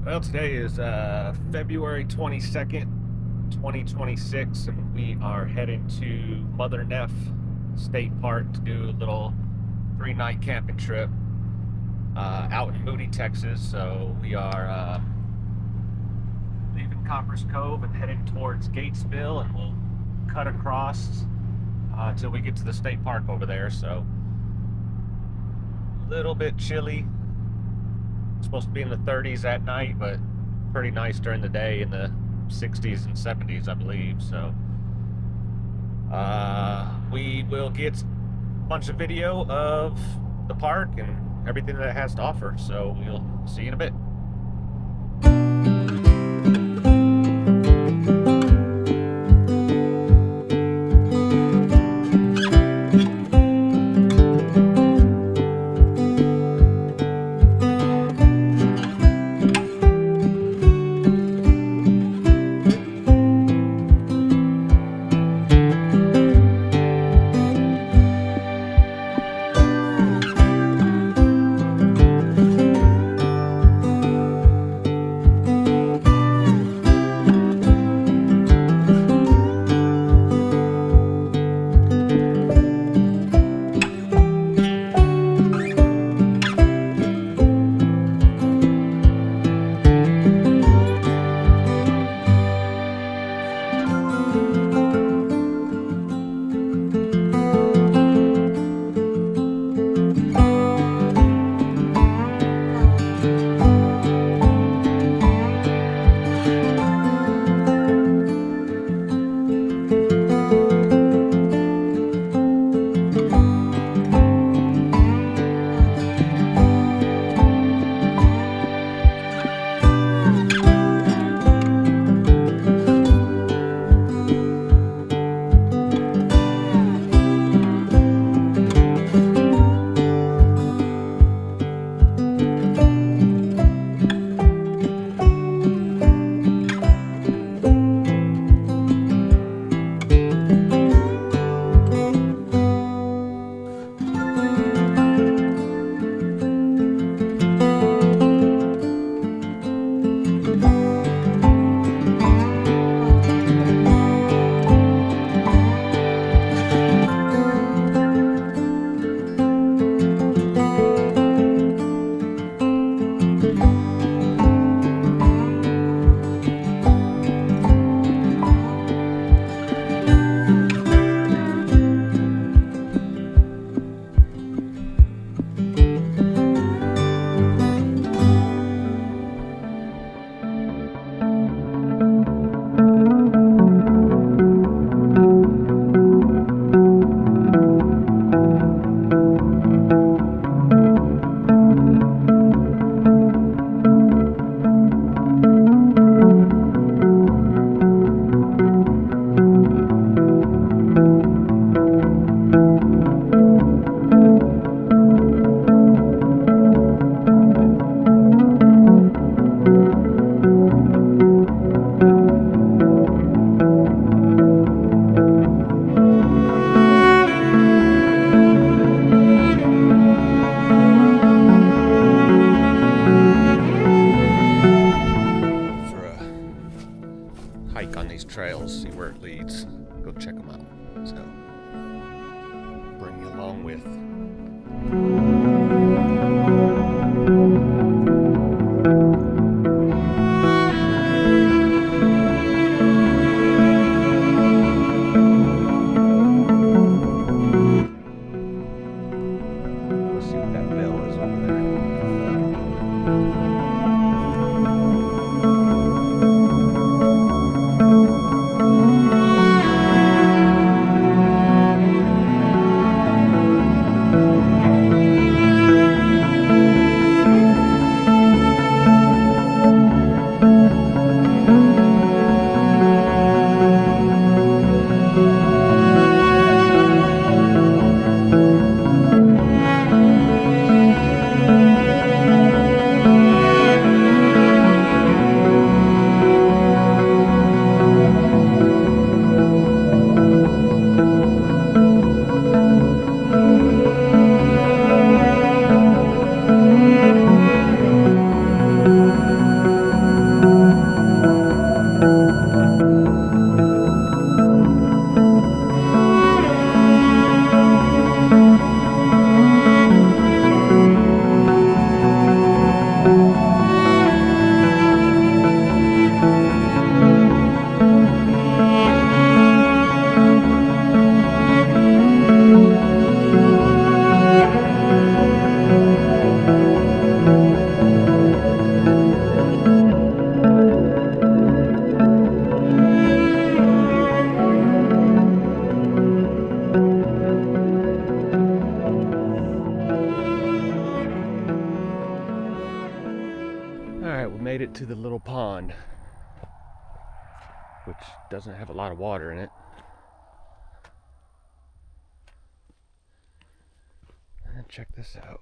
Well, today is February 22nd, 2026, and we are heading to Mother Neff State Park to do a little 3-night camping trip out in Moody, Texas. So we are leaving Coppers Cove and heading towards Gatesville, and we'll cut across until we get to the state park over there. So a little bit chilly. It's supposed to be in the 30s at night, but pretty nice during the day in the 60s and 70s, I believe. So we will get a bunch of video of the park and everything that it has to offer. So we'll see you in a bit. Hike on these trails, see where it leads, go check them out. So bring you along with. Let's see what that bell is over there. Alright, we made it to the little pond, which doesn't have a lot of water in it. And check this out.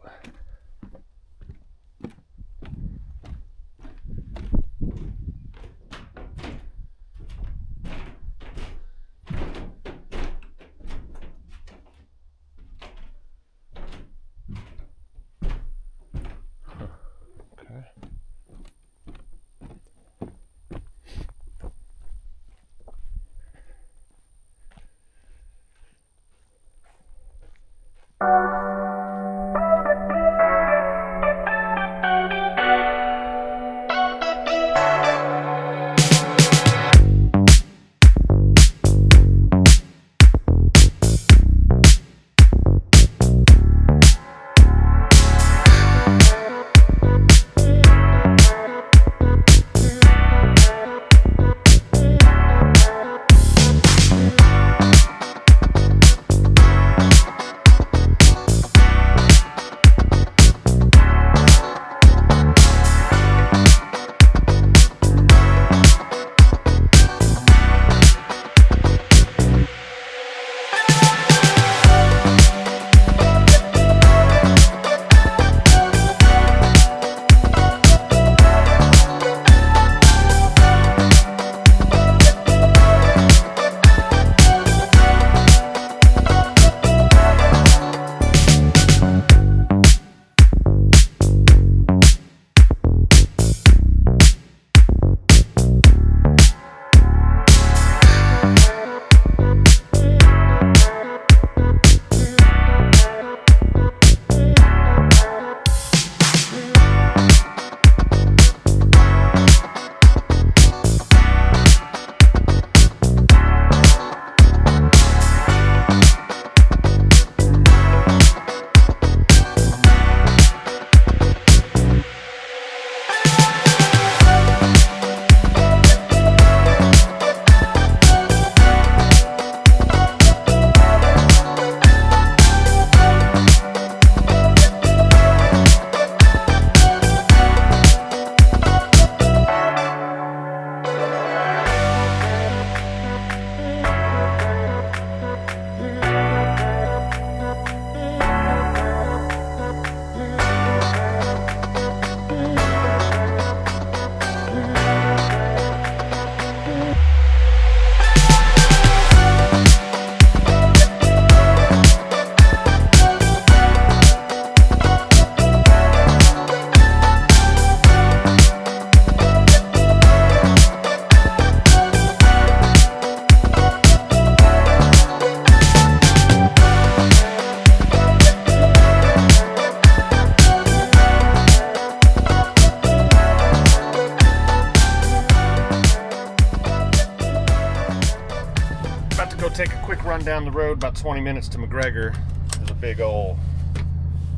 Take a quick run down the road, about 20 minutes to McGregor. There's a big old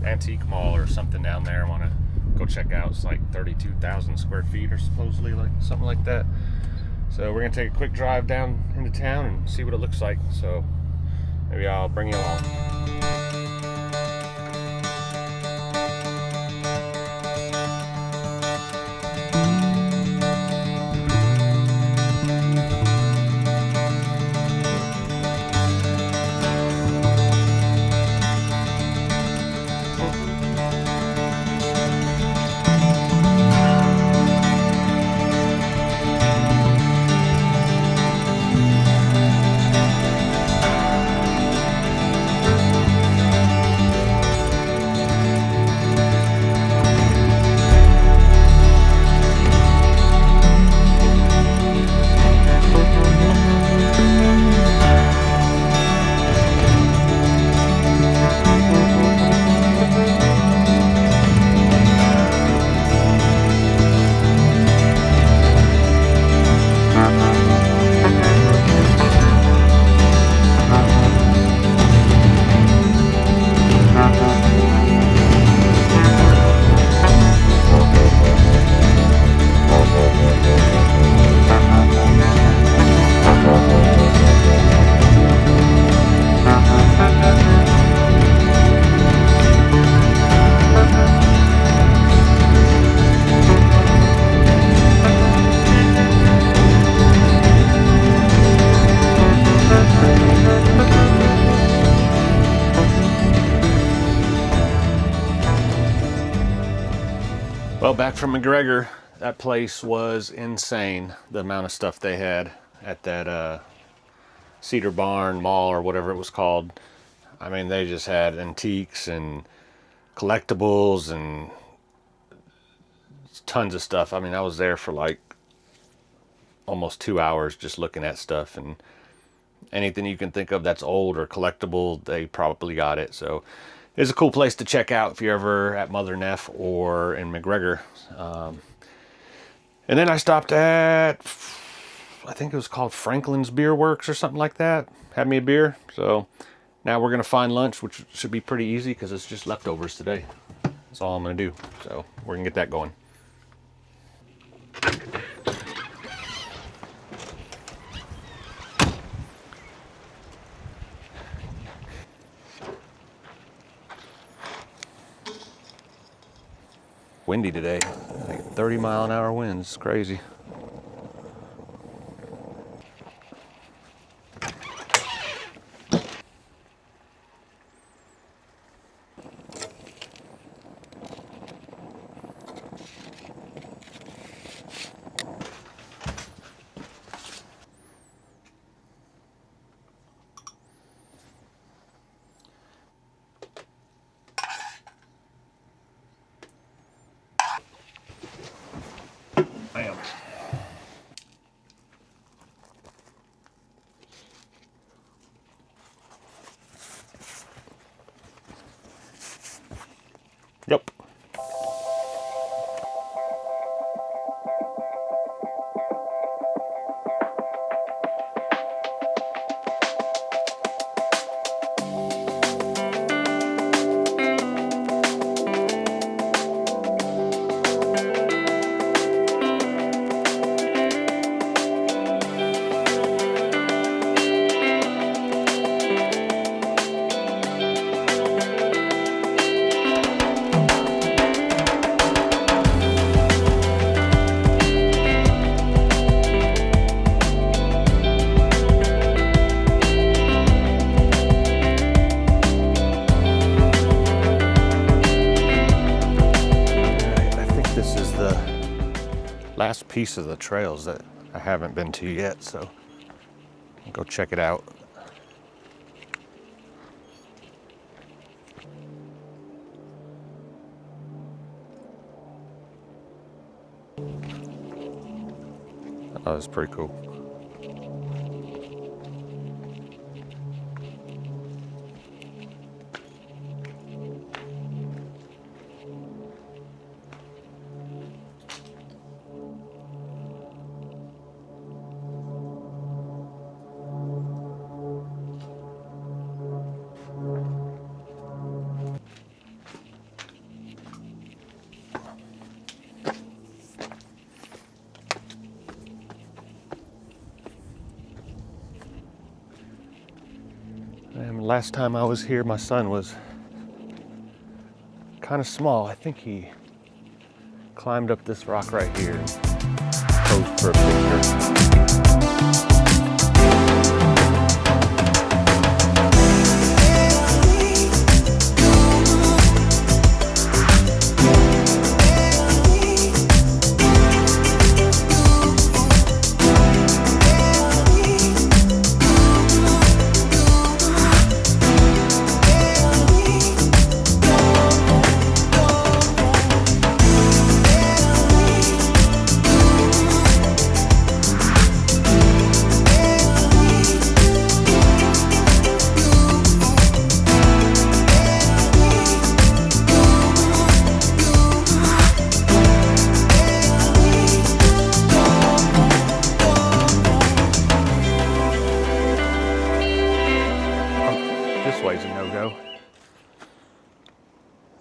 antique mall or something down there I want to go check out. It's like 32,000 square feet or supposedly like something like that. So we're gonna take a quick drive down into town and see what it looks like. So maybe I'll bring you along. back from McGregor. That place was insane, the amount of stuff they had at that Cedar Barn Mall or whatever it was called. I mean, they just had antiques and collectibles and tons of stuff. I mean, I was there for like almost 2 hours just looking at stuff, and anything you can think of that's old or collectible, they probably got it. So it's a cool place to check out if you're ever at Mother Neff or in McGregor. And then I stopped at, I think it was called Franklin's Beer Works or something like that. Had me a beer. So now we're going to find lunch, which should be pretty easy because it's just leftovers today. That's all I'm going to do. So we're going to get that going. Windy today, like 30-mile-an-hour winds. It's crazy. Bam. Yep. Last piece of the trails that I haven't been to yet, so I'll go check it out. Oh, that's pretty cool. And last time I was here, my son was kind of small. I think he climbed up this rock right here and posed for a picture.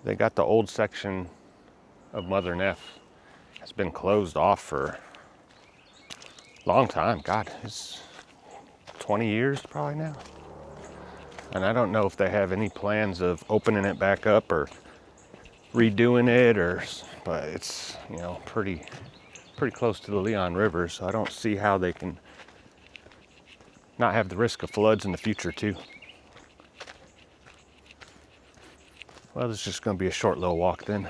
They got the old section of Mother Neff. It's been closed off for a long time. God, it's 20 years probably now. And I don't know if they have any plans of opening it back up or redoing it, but it's, you know, pretty close to the Leon River, so I don't see how they can not have the risk of floods in the future too. Well, this is just going to be a short little walk then.